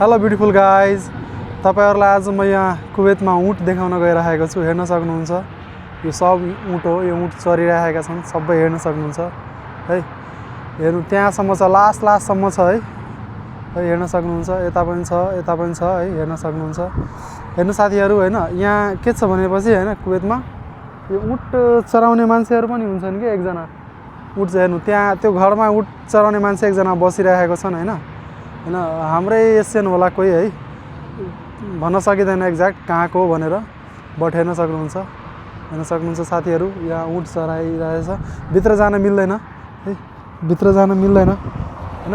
Hello beautiful guys, तपाईहरुलाई आज म यहाँ कुवेतमा ऊँट देखाउन गइरहेको छु। हेर्न सक्नुहुन्छ यो सब ऊँट हो। यो ऊँट चरिरहेका छन्, सबै हेर्न सक्नुहुन्छ है। हेर्नु त्यहाँसम्म छ, लास्टसम्म छ है। हेर्न सक्नुहुन्छ, यता पनि छ, यता पनि छ है। हेर्न सक्नुहुन्छ। हेर्नु साथीहरु, हैन यहाँ के छ भनेपछि हैन कुवेतमा यो ऊँट चराउने मान्छेहरु पनि हुन्छन् के एकजना ऊँट चाहिँ हेर्नु त्यहाँ त्यो घरमा ऊँट चराउने मान्छे एकजना बसिरहेको छन् हैन। हैन हाम्रै एसियन होला कोही है, भन्न सकिदैन एक्ज्याक्ट कहाँको हो भनेर, बट हेर्न सक्नुहुन्छ साथीहरु यहाँ ऊँट चराइरहेछ। भित्र जान मिल्दैन है, भित्र जान मिल्दैन हैन,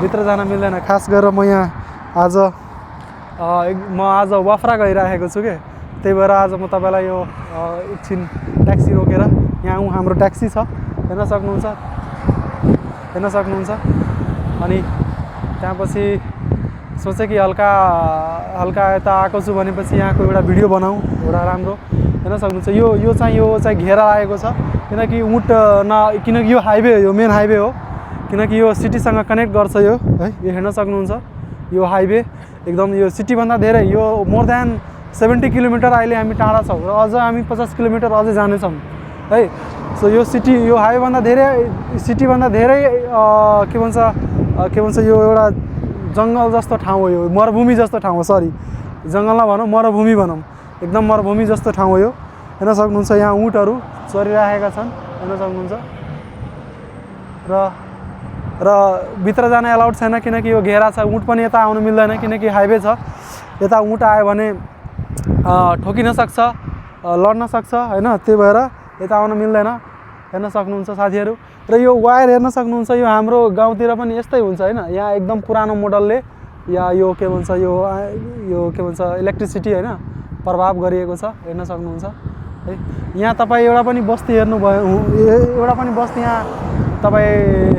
भित्र जान मिल्दैन। खास गरेर म यहाँ आज वाफ्रा गइरहेको छु के, त्यही भएर आज म तपाईलाई यो एकछिन ट्याक्सी रोकेर यहाँ हाम्रो ट्याक्सी छ, हेर्न सक्नुहुन्छ। अनि त्यहाँपछि सोचे कि हल्का यता आएको छु भनेपछि यहाँको एउटा भिडियो बनाऊ एउटा राम्रो। हेर्न सक्नुहुन्छ यो चाहिँ घेरा आएको छ, किनकि ऊँट किनकि यो हाइवे हो, यो मेन हाइवे हो, किनकि यो सिटीसँग कनेक्ट गर्छ यो है। यो हेर्न सक्नुहुन्छ यो हाइवे एकदम यो सिटीभन्दा धेरै, यो मोर देन 70 किलोमिटर अहिले हामी टाढा छौँ र अझ हामी 50 किलोमिटर अझै जानेछौँ है। सो यो सिटी यो हाइवेभन्दा धेरै, सिटीभन्दा धेरै के भन्छ यो एउटा जङ्गल जस्तो ठाउँ हो, यो मरुभूमि जस्तो ठाउँ हो। सरी जङ्गल नभनौँ, मरुभूमि भनौँ, एकदम मरुभूमि जस्तो ठाउँ हो यो। हेर्न सक्नुहुन्छ यहाँ ऊँटहरू चरिरहेका छन्, हेर्न सक्नुहुन्छ। र भित्र जान एलाउड छैन किनकि यो घेरा छ। ऊँट पनि यता आउनु मिल्दैन किनकि हाइवे छ। यता ऊँट आयो भने ठोकिन सक्छ, लड्न सक्छ हैन, त्यही भएर यता आउनु मिल्दैन। हेर्न सक्नुहुन्छ साथीहरु। र यो वायर हेर्न सक्नुहुन्छ, यो हाम्रो गाउँतिर पनि यस्तै हुन्छ हैन। यहाँ एकदम पुरानो मोडलले या यो के भन्छ इलेक्ट्रिसिटी हैन प्रभाव गरिएको छ, हेर्न सक्नुहुन्छ है। यहाँ तपाई एउटा पनि बस्ती हेर्नु भयो, एउटा पनि बस्ती यहाँ तपाई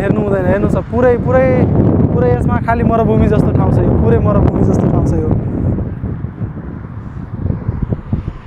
हेर्नु हुँदैन। हेर्नुस् पुरै यसमा खाली मरुभूमि जस्तो ठाउँ छ यो, पुरै मरुभूमि जस्तो ठाउँ छ यो